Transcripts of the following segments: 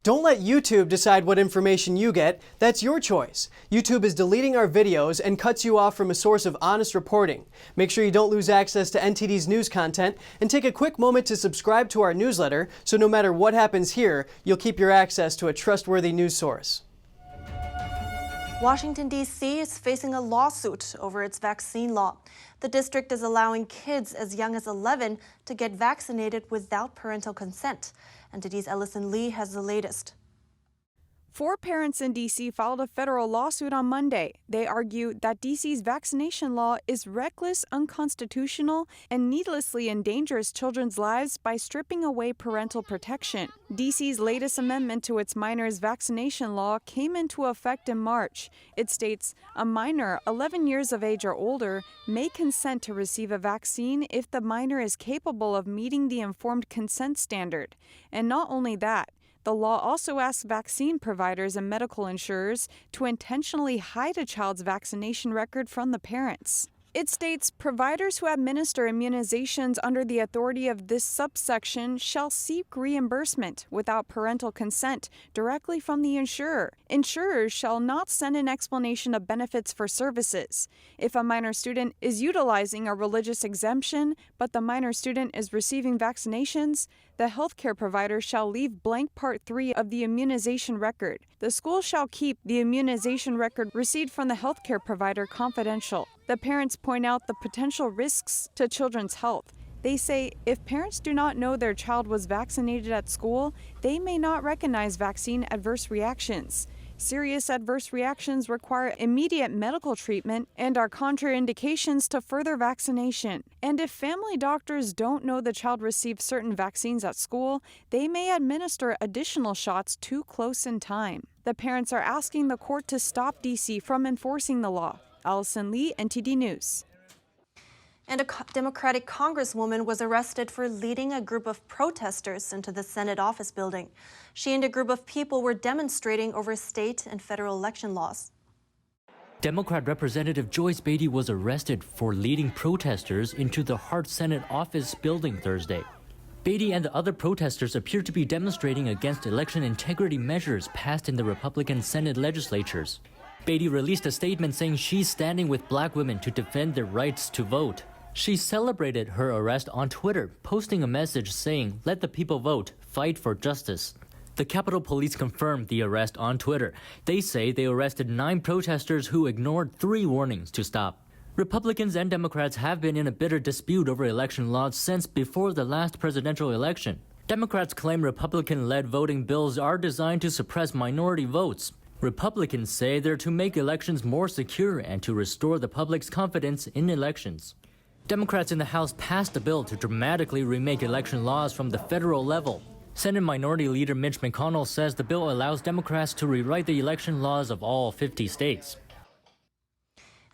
Don't let YouTube decide what information you get. That's your choice. YouTube is deleting our videos and cuts you off from a source of honest reporting. Make sure you don't lose access to NTD's news content, and take a quick moment to subscribe to our newsletter so no matter what happens here, you'll keep your access to a trustworthy news source. Washington, D.C. is facing a lawsuit over its vaccine law. The district is allowing kids as young as 11 to get vaccinated without parental consent. NTD's Ellison Lee has the latest. 4 parents in D.C. filed a federal lawsuit on Monday. They argue that D.C.'s vaccination law is reckless, unconstitutional, and needlessly endangers children's lives by stripping away parental protection. D.C.'s latest amendment to its minors' vaccination law came into effect in March. It states a minor 11 years of age or older may consent to receive a vaccine if the minor is capable of meeting the informed consent standard. And not only that, the law also asks vaccine providers and medical insurers to intentionally hide a child's vaccination record from the parents. It states providers who administer immunizations under the authority of this subsection shall seek reimbursement without parental consent directly from the insurer. Insurers shall not send an explanation of benefits for services. If a minor student is utilizing a religious exemption, but the minor student is receiving vaccinations, the healthcare provider shall leave blank Part 3 of the immunization record. The school shall keep the immunization record received from the healthcare provider confidential. The parents point out the potential risks to children's health. They say if parents do not know their child was vaccinated at school, they may not recognize vaccine adverse reactions. Serious adverse reactions require immediate medical treatment and are contraindications to further vaccination. And if family doctors don't know the child received certain vaccines at school, they may administer additional shots too close in time. The parents are asking the court to stop D.C. from enforcing the law. Ellison Lee, NTD News. And a Democratic congresswoman was arrested for leading a group of protesters into the Senate office building. She and a group of people were demonstrating over state and federal election laws. Democrat Representative Joyce Beatty was arrested for leading protesters into the Hart Senate office building Thursday. Beatty and the other protesters appear to be demonstrating against election integrity measures passed in the Republican Senate legislatures. Beatty released a statement saying she's standing with black women to defend their rights to vote. She celebrated her arrest on Twitter, posting a message saying, "Let the people vote, fight for justice." The Capitol Police confirmed the arrest on Twitter. They say they arrested 9 protesters who ignored 3 warnings to stop. Republicans and Democrats have been in a bitter dispute over election laws since before the last presidential election. Democrats claim Republican-led voting bills are designed to suppress minority votes. Republicans say they're to make elections more secure and to restore the public's confidence in elections. Democrats in the House passed a bill to dramatically remake election laws from the federal level. Senate Minority Leader Mitch McConnell says the bill allows Democrats to rewrite the election laws of all 50 states.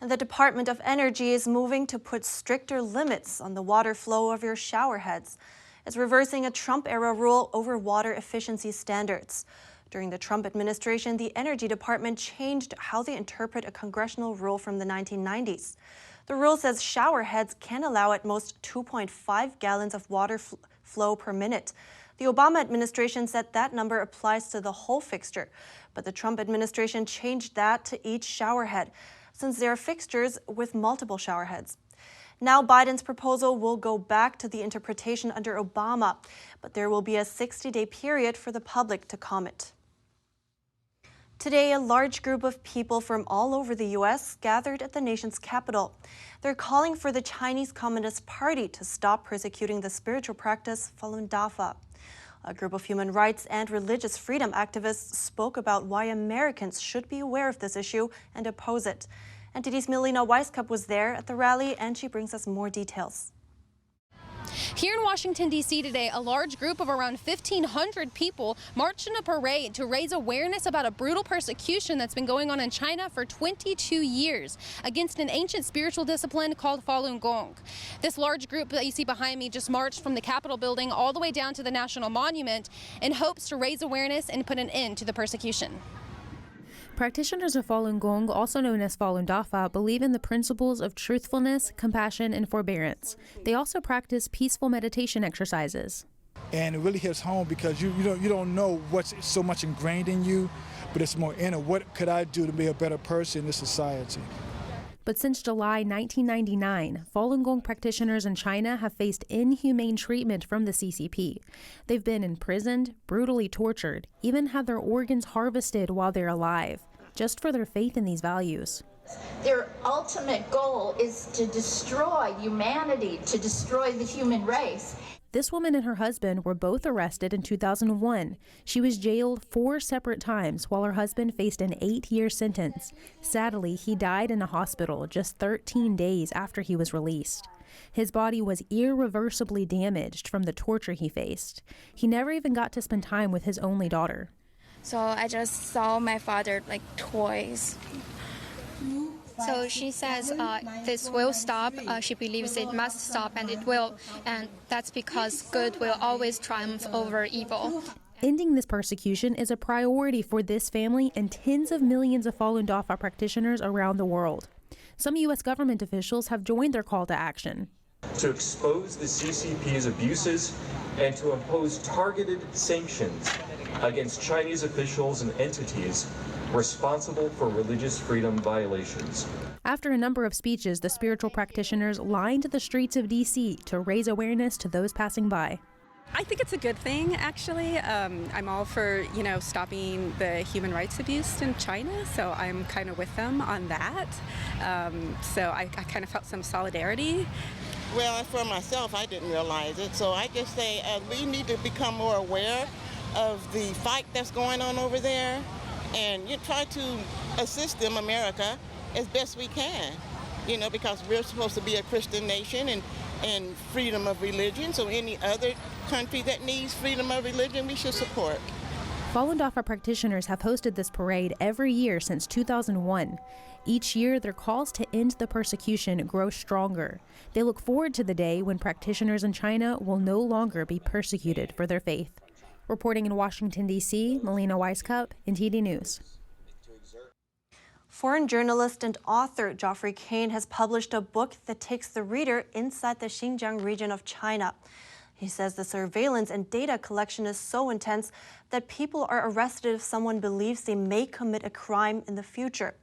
And the Department of Energy is moving to put stricter limits on the water flow of your shower heads. It's reversing a Trump-era rule over water efficiency standards. During the Trump administration, the Energy Department changed how they interpret a congressional rule from the 1990s. The rule says shower heads can allow at most 2.5 gallons of water flow per minute. The Obama administration said that number applies to the whole fixture, but the Trump administration changed that to each shower head, since there are fixtures with multiple shower heads. Now Biden's proposal will go back to the interpretation under Obama, but there will be a 60-day period for the public to comment. Today, a large group of people from all over the U.S. gathered at the nation's capital. They're calling for the Chinese Communist Party to stop persecuting the spiritual practice Falun Dafa. A group of human rights and religious freedom activists spoke about why Americans should be aware of this issue and oppose it. NTD's Melina Wisecup was there at the rally, and she brings us more details. Here in Washington, D.C. today, a large group of around 1,500 people marched in a parade to raise awareness about a brutal persecution that's been going on in China for 22 years against an ancient spiritual discipline called Falun Gong. This large group that you see behind me just marched from the Capitol building all the way down to the National Monument in hopes to raise awareness and put an end to the persecution. Practitioners of Falun Gong, also known as Falun Dafa, believe in the principles of truthfulness, compassion, and forbearance. They also practice peaceful meditation exercises. And it really hits home because you don't know what's so much ingrained in you, but it's more inner. What could I do to be a better person in this society? But since July 1999, Falun Gong practitioners in China have faced inhumane treatment from the CCP. They've been imprisoned, brutally tortured, even had their organs harvested while they're alive, just for their faith in these values. Their ultimate goal is to destroy humanity, to destroy the human race. This woman and her husband were both arrested in 2001. She was jailed 4 separate times while her husband faced an 8-year sentence. Sadly, he died in a hospital just 13 days after he was released. His body was irreversibly damaged from the torture he faced. He never even got to spend time with his only daughter. So I just saw my father like twice. So she says this will stop. She believes it must stop, and it will. And that's because good will always triumph over evil. Ending this persecution is a priority for this family and tens of millions of Falun Dafa practitioners around the world. Some U.S. government officials have joined their call to action. To expose the CCP's abuses and to impose targeted sanctions against Chinese officials and entities responsible for religious freedom violations. After a number of speeches, the spiritual practitioners lined the streets of D.C. to raise awareness to those passing by. I think it's a good thing, actually. I'm all for, stopping the human rights abuse in China, so I'm kind of with them on that. So I kind of felt some solidarity. Well, for myself, I didn't realize it, so I just say we need to become more aware of the fight that's going on over there, and you try to assist them, America, as best we can, because we're supposed to be a Christian nation and freedom of religion, so any other country that needs freedom of religion, we should support. Falun Dafa practitioners have hosted this parade every year since 2001. Each year, their calls to end the persecution grow stronger. They look forward to the day when practitioners in China will no longer be persecuted for their faith. Reporting in Washington, D.C., Melina, Wisecup, NTD News. Foreign journalist and author Geoffrey Kane has published a book that takes the reader inside the Xinjiang region of China. He says the surveillance and data collection is so intense that people are arrested if someone believes they may commit a crime in the future.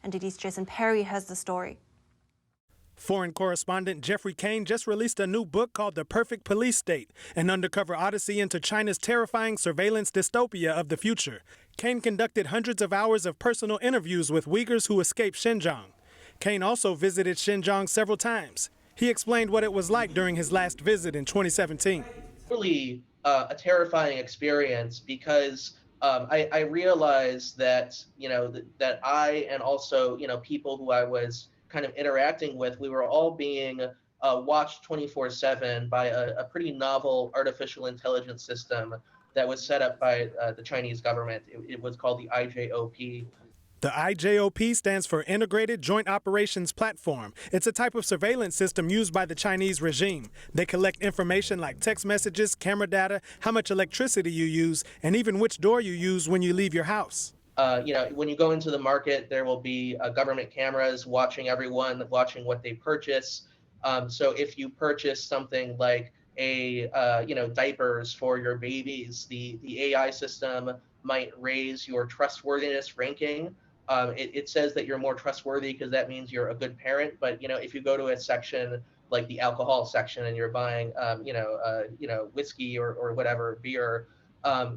NTD's Jason Perry has the story. Foreign correspondent Geoffrey Kane just released a new book called The Perfect Police State, an undercover odyssey into China's terrifying surveillance dystopia of the future. Kane conducted hundreds of hours of personal interviews with Uyghurs who escaped Xinjiang. Kane also visited Xinjiang several times. He explained what it was like during his last visit in 2017. Really a terrifying experience because I realized that, that I and also, people who I was kind of interacting with, we were all being watched 24/7 by a pretty novel artificial intelligence system that was set up by the Chinese government. It was called the IJOP. The IJOP stands for Integrated Joint Operations Platform. It's a type of surveillance system used by the Chinese regime. They collect information like text messages, camera data, how much electricity you use, and even which door you use when you leave your house. When you go into the market, there will be government cameras watching everyone, watching what they purchase. So if you purchase something like diapers for your babies, the AI system might raise your trustworthiness ranking. It says that you're more trustworthy because that means you're a good parent. But, if you go to a section like the alcohol section and you're buying, whiskey or whatever, beer,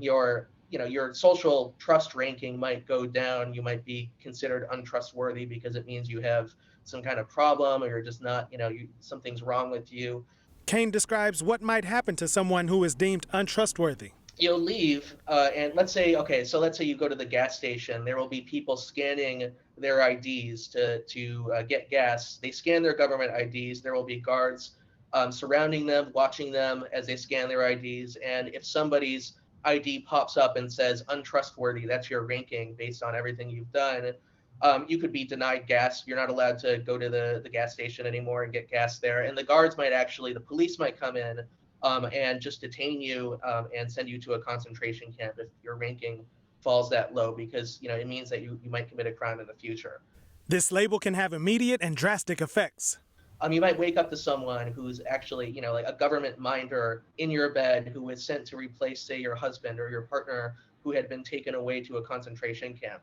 your social trust ranking might go down. You might be considered untrustworthy because it means you have some kind of problem or you're just not, something's wrong with you. Kane describes what might happen to someone who is deemed untrustworthy. You'll leave, and let's say you go to the gas station. There will be people scanning their IDs to get gas. They scan their government IDs. There will be guards surrounding them, watching them as they scan their IDs. And if somebody's ID pops up and says untrustworthy, that's your ranking based on everything you've done, you could be denied gas. You're not allowed to go to the gas station anymore and get gas there. And the guards the police might come in and just detain you and send you to a concentration camp if your ranking falls that low, because it means that you might commit a crime in the future. This label can have immediate and drastic effects. You might wake up to someone who's actually, like a government minder in your bed who was sent to replace, say, your husband or your partner who had been taken away to a concentration camp.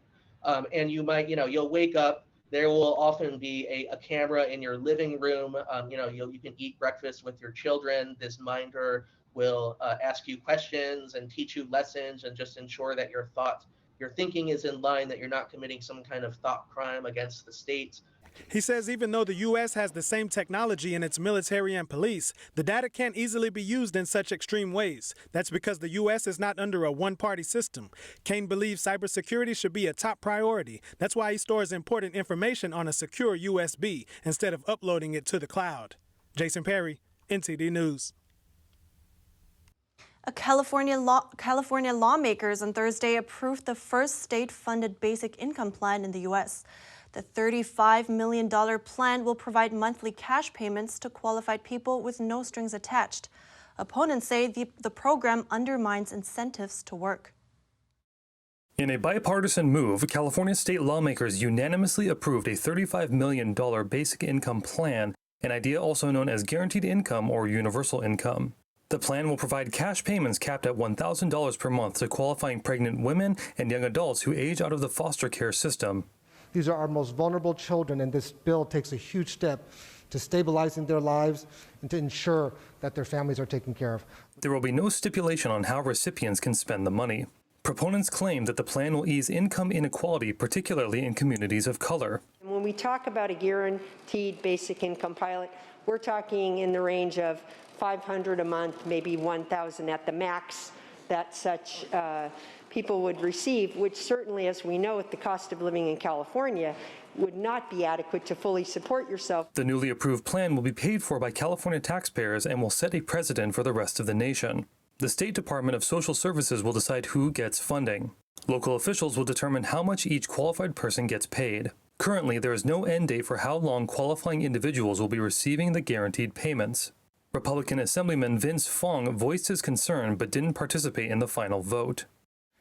And you might, you'll wake up, there will often be a camera in your living room. You can eat breakfast with your children. This minder will ask you questions and teach you lessons and just ensure that your thinking is in line, that you're not committing some kind of thought crime against the state. He says even though the U.S. has the same technology in its military and police, the data can't easily be used in such extreme ways. That's because the U.S. is not under a one-party system. Kane believes cybersecurity should be a top priority. That's why he stores important information on a secure USB instead of uploading it to the cloud. Jason Perry, NTD News. California lawmakers on Thursday approved the first state-funded basic income plan in the U.S. The $35 million plan will provide monthly cash payments to qualified people with no strings attached. Opponents say the program undermines incentives to work. In a bipartisan move, California state lawmakers unanimously approved a $35 million basic income plan, an idea also known as guaranteed income or universal income. The plan will provide cash payments capped at $1,000 per month to qualifying pregnant women and young adults who age out of the foster care system. These are our most vulnerable children, and this bill takes a huge step to stabilizing their lives and to ensure that their families are taken care of. There will be no stipulation on how recipients can spend the money. Proponents claim that the plan will ease income inequality, particularly in communities of color. When we talk about a guaranteed basic income pilot, we're talking in the range of $500 a month, maybe $1,000 at the max that such people would receive, which certainly, as we know, with the cost of living in California, would not be adequate to fully support yourself. The newly approved plan will be paid for by California taxpayers and will set a precedent for the rest of the nation. The State Department of Social Services will decide who gets funding. Local officials will determine how much each qualified person gets paid. Currently, there is no end date for how long qualifying individuals will be receiving the guaranteed payments. Republican Assemblyman Vince Fong voiced his concern but didn't participate in the final vote.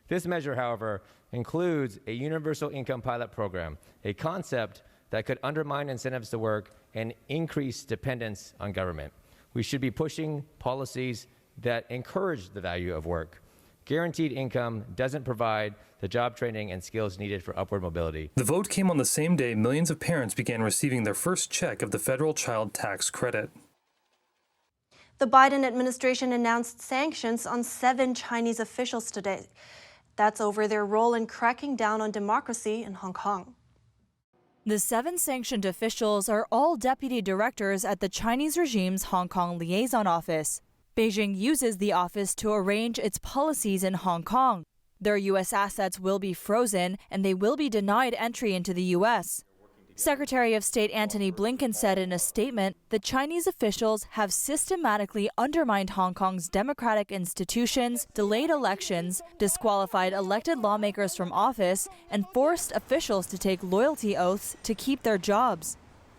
This measure, however, includes a universal income pilot program, a concept that could undermine incentives to work and increase dependence on government. We should be pushing policies that encourage the value of work. Guaranteed income doesn't provide the job training and skills needed for upward mobility. The vote came on the same day millions of parents began receiving their first check of the federal child tax credit. The Biden administration announced sanctions on 7 Chinese officials today. That's over their role in cracking down on democracy in Hong Kong. The 7 sanctioned officials are all deputy directors at the Chinese regime's Hong Kong liaison office. Beijing uses the office to arrange its policies in Hong Kong. Their U.S. assets will be frozen, and they will be denied entry into the U.S. Secretary of State Antony Blinken said in a statement that Chinese officials have systematically undermined Hong Kong's democratic institutions, delayed elections, disqualified elected lawmakers from office, and forced officials to take loyalty oaths to keep their jobs.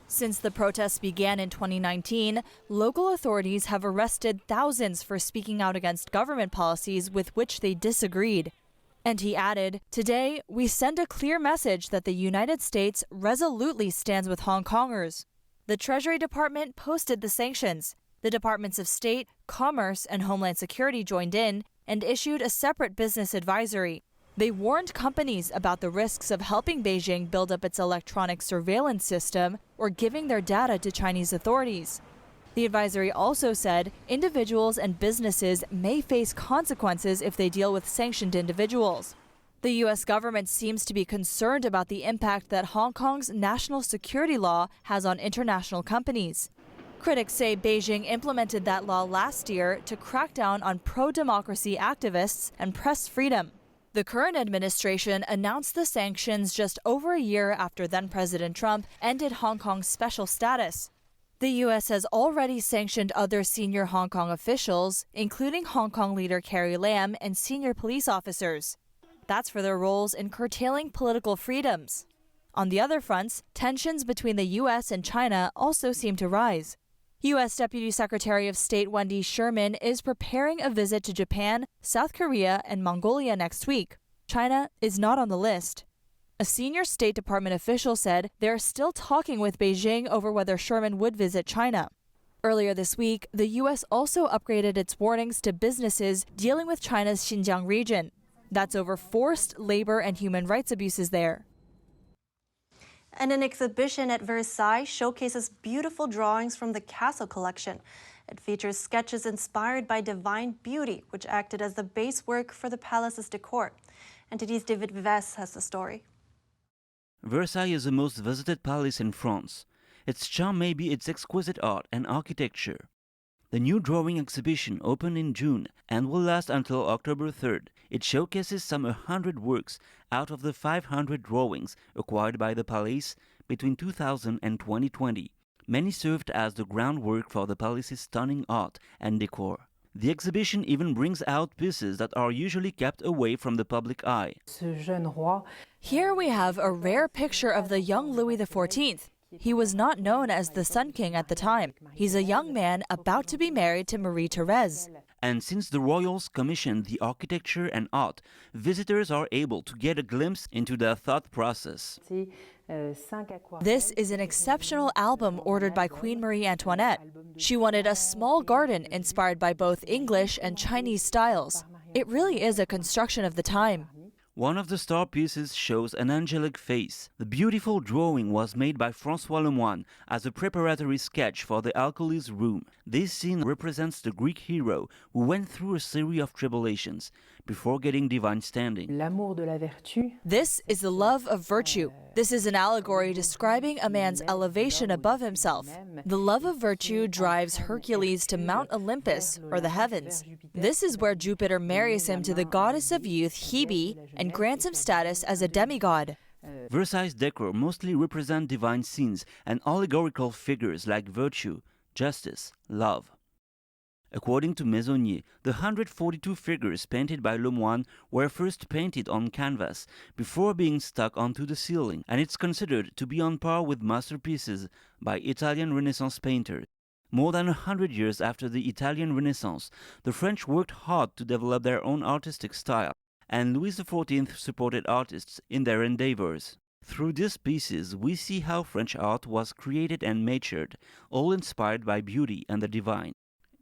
Since the protests began in 2019, local authorities have arrested thousands for speaking out against government policies with which they disagreed. And he added, "Today, we send a clear message that the United States resolutely stands with Hong Kongers." The Treasury Department posted the sanctions. The Departments of State, Commerce, and Homeland Security joined in and issued a separate business advisory. They warned companies about the risks of helping Beijing build up its electronic surveillance system or giving their data to Chinese authorities. The advisory also said individuals and businesses may face consequences if they deal with sanctioned individuals. The U.S. government seems to be concerned about the impact that Hong Kong's national security law has on international companies. Critics say Beijing implemented that law last year to crack down on pro-democracy activists and press freedom. The current administration announced the sanctions just over a year after then-President Trump ended Hong Kong's special status. The U.S. has already sanctioned other senior Hong Kong officials, including Hong Kong leader Carrie Lam and senior police officers. That's for their roles in curtailing political freedoms. On the other fronts, tensions between the U.S. and China also seem to rise. U.S. Deputy Secretary of State Wendy Sherman is preparing a visit to Japan, South Korea, and Mongolia next week. China is not on the list. A senior State Department official said they're still talking with Beijing over whether Sherman would visit China. Earlier this week, the U.S. also upgraded its warnings to businesses dealing with China's Xinjiang region. That's over forced labor and human rights abuses there. And an exhibition at Versailles showcases beautiful drawings from the castle collection. It features sketches inspired by divine beauty, which acted as the base work for the palace's decor. NTD's David Vives has the story. Versailles is the most visited palace in France. Its charm may be its exquisite art and architecture. The new drawing exhibition opened in June and will last until October 3rd. It showcases some 100 works out of the 500 drawings acquired by the palace between 2000 and 2020. Many served as the groundwork for the palace's stunning art and decor. The exhibition even brings out pieces that are usually kept away from the public eye. Here we have a rare picture of the young Louis XIV. He was not known as the Sun King at the time. He's a young man about to be married to Marie-Thérèse. And since the royals commissioned the architecture and art, visitors are able to get a glimpse into their thought process. This is an exceptional album ordered by Queen Marie Antoinette. She wanted a small garden inspired by both English and Chinese styles. It really is a construction of the time. One of the star pieces shows an angelic face. The beautiful drawing was made by François Lemoine as a preparatory sketch for the alkali's room. This scene represents the Greek hero who went through a series of tribulations before getting divine standing. This is the love of virtue. This is an allegory describing a man's elevation above himself. The love of virtue drives Hercules to Mount Olympus, or the heavens. This is where Jupiter marries him to the goddess of youth, Hebe, and grants him status as a demigod. Versailles' decor mostly represent divine scenes and allegorical figures like virtue, justice, love. According to Maisonnier, the 142 figures painted by Lemoine were first painted on canvas before being stuck onto the ceiling, and it's considered to be on par with masterpieces by Italian Renaissance painters. More than 100 years after the Italian Renaissance, the French worked hard to develop their own artistic style, and Louis XIV supported artists in their endeavors. Through these pieces, we see how French art was created and matured, all inspired by beauty and the divine.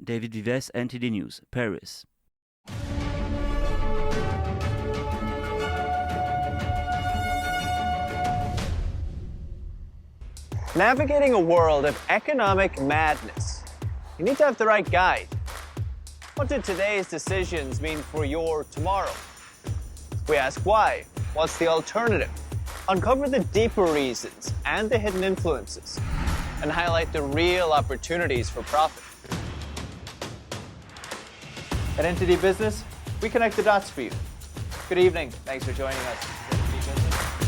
David Vives, NTD News, Paris. Navigating a world of economic madness, you need to have the right guide. What do today's decisions mean for your tomorrow? We ask why. What's the alternative? Uncover the deeper reasons and the hidden influences, and highlight the real opportunities for profit. At NTD Business, we connect the dots for you. Good evening. Thanks for joining us.